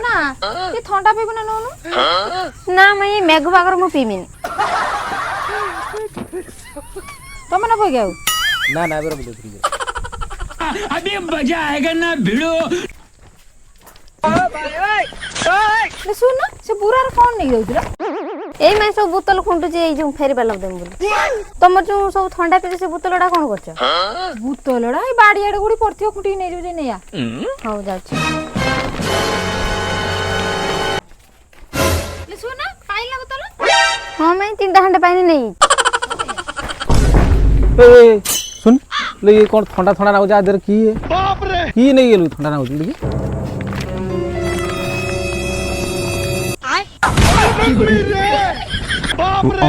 ना ये थंडा पीबू ना नोनु ना मैं मेघ बागर मु पीमिन तुम ना पई गाऊ ना ना बेरो बोले अभी मजा आएगा ना भिड़ो। ले सुन ना से बुरा कौन नहीं जाउतरा एई मैं सब बोतल खुंटु जे एई जो फेरी बाला देम बोली तुम जो सब ठंडा पी से बोतलडा कोन करछ बोतलडा ए बाड़ी आडे गुडी परथियो खुंटी नै जे नैया हो जाछ ले सुन ना पाइला बोतल हां मैं तीनटा खंडे पानी नहीं ए सुन ले ये कौन ठंडा ठंडा नाउ जा देर की है बाप रे की नहीं गेलु ठंडा नाउ देखी बाप रे